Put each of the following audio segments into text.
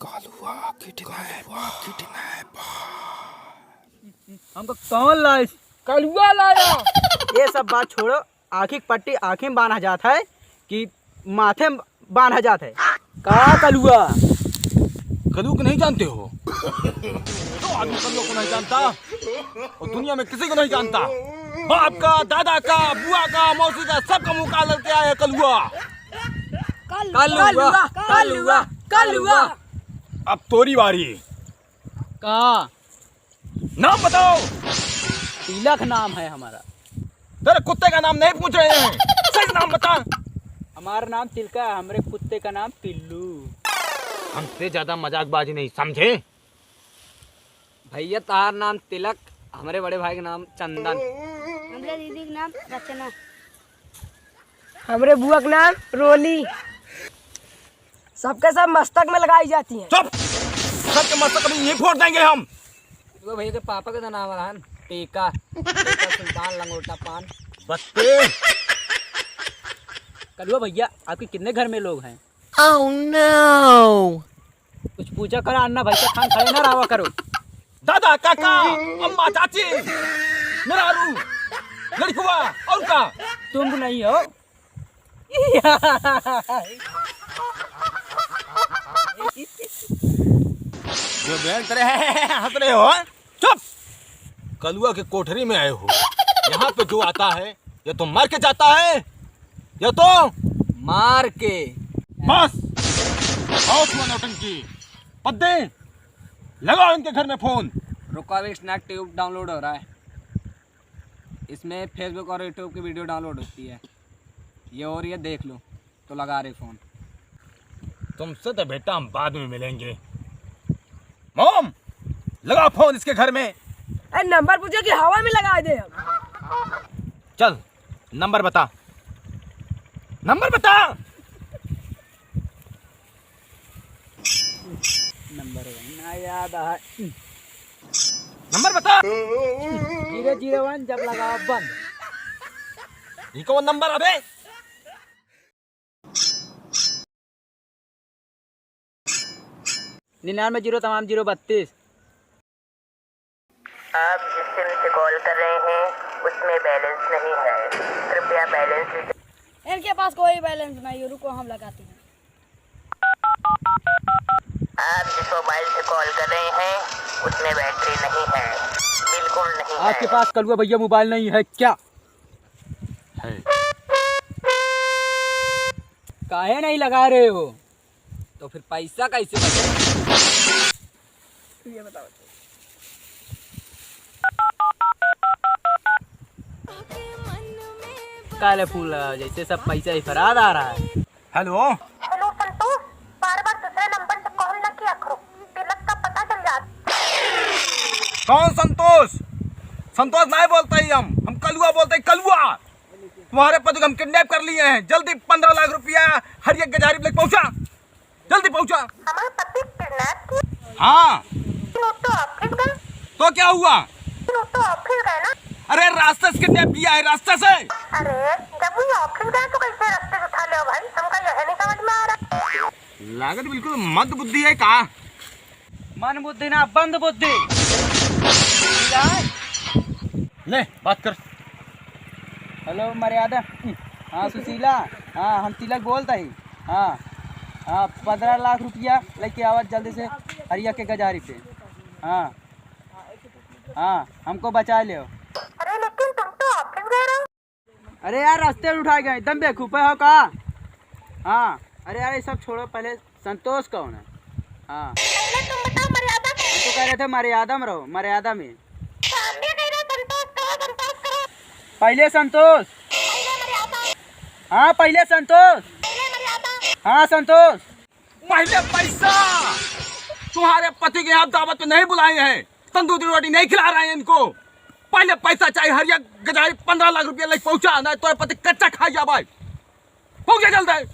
Kalua kidnap हमको कौन लाए? कलुआ लाया। ये सब बात छोड़ो, आँखी पट्टी आँखें में बांधा जाता है कि माथे में बांधा जाता है? कहा कलुआ? कलू को नहीं जानते हो? तो आदमी कलुआ को नहीं जानता और दुनिया में किसी को नहीं जानता। बाप का, दादा का, बुआ का, मौसी का, सबका मुंह काला करके आया कलुआ। कलुआ कलुआ कलुआ। अब तोरी बारी। कहा? नाम बताओ। तिलक नाम है हमारा। तेरे कुत्ते का नाम नहीं पूछ रहे हैं, सही नाम बता। हमारा नाम तिलका है, हमारे कुत्ते का नाम पिल्लू। हमसे ज्यादा मजाकबाजी नहीं, समझे? भैया तार नाम तिलक, हमारे बड़े भाई का नाम चंदन, हमारे दीदी का नाम रचना, हमारे बुआ का नाम रोली। सबके सब मस्तक में लगाई जाती हैं। चुप! सबके मस्तक कभी यहीं फोड़ देंगे हम। तो भैया के पापा का नाम है टीका, टीका सुल्तान लंगोटा पान। बत्ते। कलुआ भैया, आपके कितने घर में लोग हैं? Oh no! कुछ पूछा करो, अन्ना भाई का खान खड़े ना रहा करो। दादा, काका, अम्मा, चाची, मेरारू, लड़कुआ और का। तुम नहीं हो? जो बहन तेरे हंस रहे हो? चुप! कलुआ के कोठरी में आए हो। यहाँ पे जो आता है या तो मर के जाता है या तो मार के। बस बहुत हुआ नौटंकी। पद्दे, लगाओ इनके घर में फोन। रुको अभी स्नैक ट्यूब डाउनलोड हो रहा है, इसमें फेसबुक और यूट्यूब की वीडियो डाउनलोड होती है। ये और ये देख लो तो लगा रहे फोन। तुमसे तो बेटा हम बाद में मिलेंगे। मॉम, लगाओ फोन इसके घर में। अरे नंबर पूछो कि हवा में लगा दे हम। चल नंबर बता, नंबर बता। नंबर ना याद है। नंबर बता। 001 जब लगा बंद। ये कौन नंबर अबे? निन्यानवे 0 तमाम 032। आप जिस सिम से कॉल कर रहे हैं उसमें बैलेंस नहीं है, कृपया बैलेंस। इनके पास कोई बैलेंस नहीं है, रुको हम लगाते हैं। आप जिस मोबाइल से कॉल कर रहे हैं उसमें बैटरी नहीं है, बिल्कुल नहीं है। आपके पास कलुआ भैया मोबाइल नहीं है क्या? है। काहे नहीं लगा रहे हो? तो फिर पैसा कैसे बचे? ये बताओ। काले फूल लगा जैसे सब पैसा ही फरार आ रहा है। हेलो, हेलो संतोष, बार बार दूसरे नंबर से कॉल न किया करो, तिलक का पता चल जाता। कौन संतोष? संतोष नहीं बोलते ही हम कलुआ बोलते हैं। कलुआ, तुम्हारे पति को हम किडनैप कर लिए हैं। जल्दी 15 लाख रुपया हर एक गजारी लेके पहुंचा, जल्दी पहुंचा। हमारे पति किडनैप किए? हाँ, तो ऑफिस गए? तो क्या हुआ? तो ऑफिस गए ना? अरे रास्ते से किडनैप किया है, रास्ते से। अरे जब वो ऑफिस गए तो कैसे रास्ते से उठा ले भाई, हमका यह नहीं समझ में आ रहा। लागत बिल्कुल मंद बुद्धि है का। मन बुद्धि ना बंद बुद्धि। ले बात कर। हेलो मर्यादा। हाँ सुशीला, हाँ हम तिलक बोलता ही। हाँ हाँ 15 लाख रुपया लेके आवाज जल्दी से हरिया के गजारी पे। हाँ हाँ हमको बचा ले। अरे लेकिन तुम तो ऑफिस गए रहो। अरे यार रास्ते में उठा गए, एकदम बेवकूफ़ हो का? हाँ अरे यार ये सब छोड़ो, पहले संतोष कौन है? हाँ तुम बताओ मर्यादा। हम तो कह रहे थे मर्यादा में रहो, मर्यादा में। सामने कह रहे संतोष करो, संतोष करो। पहले संतोष। हाँ पहले संतोष। हाँ संतोष। पहले पैसा। तुम्हारे पति के यहाँ दावत पे नहीं बुलाए हैं, तंदूरी रोटी नहीं खिला रहे हैं इनको। पहले पैसा चाहिए। हर एक गजारी 15 लाख रुपया लेके पहुंचा, नहीं तो पति कच्चा खा जा भाई। पहुंचा जल्दी।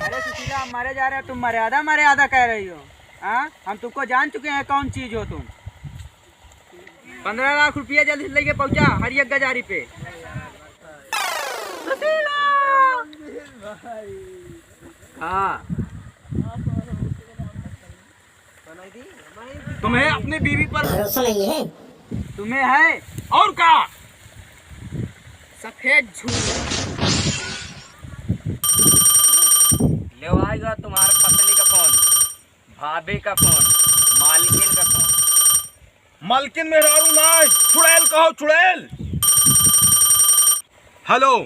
अरे सुशीला हम मारे जा रहे हैं, तुम मर्यादा मर्यादा कह रही हो? हाँ हम तुमको जान चुके हैं कौन चीज हो तुम। 15 लाख रुपया जल्दी से लेके पहुंचा हरिया गजारी पे। हाँ तुम्हें अपनी बीवी पर भरोसा नहीं है। तुम्हें है और का सफेद झूठ। ले आएगा तुम्हारे पत्नी का फोन, भाभी का फोन, मालकिन का फोन। मालकिन मेहरारू ना, चुड़ैल कहो चुड़ैल। हेलो,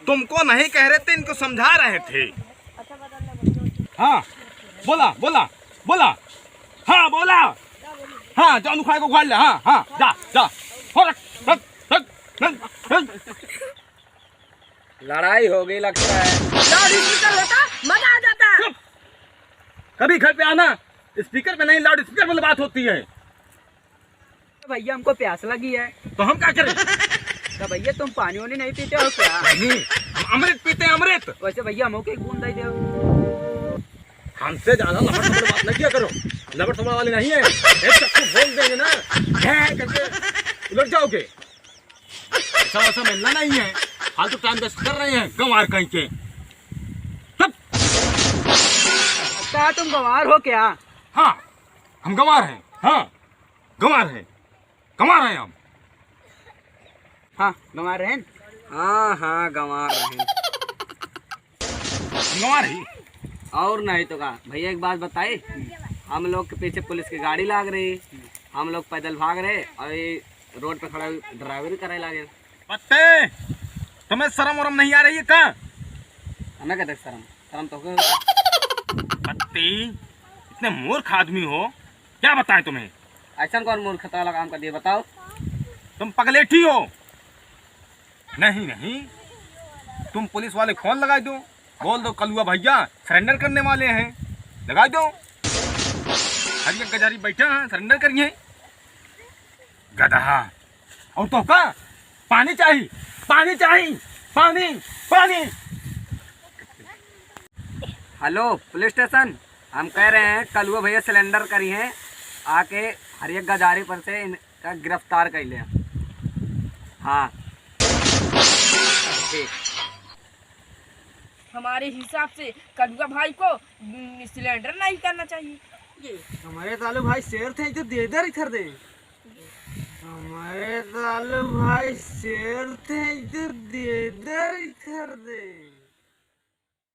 तुमको नहीं कह रहे थे, इनको समझा रहे थे। हाँ बोला बोला बोला, हाँ बोला, हाँ जाओ नुखाए को उखाड़ ले, हाँ हाँ जा जा हो रख रख रख रख रख। लड़ाई हो गई लगता है। लाउड स्पीकर होता मजा आ जाता। चुप, कभी घर पे आना स्पीकर पे नहीं, लाउड स्पीकर में बात होती है। भैया हमको प्यास लगी है। तो हम क्या करें? तो भैया तुम पानी वानी नहीं पीते हो क्या? नहीं, हम अमृत पीते हैं, अमृत। वैसे भैया हमको एक बूंद दे दो। हमसे ज्यादा लबड़ सबड़ बात न किया करो, लबड़ सबड़ वाले नहीं है। एक चक्कू बोल देंगे ना, है करके उलट जाओगे। ऐसा वैसा मिलना नहीं है, फालतू टाइम वेस्ट कर रहे हैं गंवार कहीं के। तब क्या तुम गंवार हो क्या? हाँ हम गंवार हैं, हाँ गंवार हैं, गंवार हैं हम। हाँ गंवार रहे। हाँ हाँ गंवा रहे हैं। गंवार ही और नहीं तो का भैया एक बात बताए, हम लोग के पीछे पुलिस की गाड़ी लाग रही, हम लोग पैदल भाग रहे और ये रोड पे खड़ा ड्राइवरी करे लगे। पत्ते, तुम्हें शर्म वरम नहीं आ रही है क्या? हमें कहते शर्म शर्म तो हो। पत्ती, इतने मूर्ख आदमी हो, क्या बताएं तुम्हें? ऐसा कौन मूर्खता वाला काम कर दिया बताओ? तुम पगलेठी हो। नहीं नहीं, तुम पुलिस वाले फोन लगा दो, बोल दो कलुआ भैया सरेंडर करने वाले हैं, लगा दो। हरिया गजारी बैठा है, सरेंडर करिए। गधा। और तो का पानी चाहिए, पानी चाहिए, पानी पानी। हेलो पुलिस स्टेशन, हम कह रहे हैं कलुआ भैया सिलेंडर करी हैं, आके हरिया गजारी पर से इनका गिरफ्तार कर लिया। हाँ ठीक। हमारे हिसाब से कलुआ भाई को सिलेंडर नहीं करना चाहिए। ये हमारे तालू भाई शेर थे तो दे दे इधर दे। हमारे तालू भाई शेर थे तो दे दे इधर दे।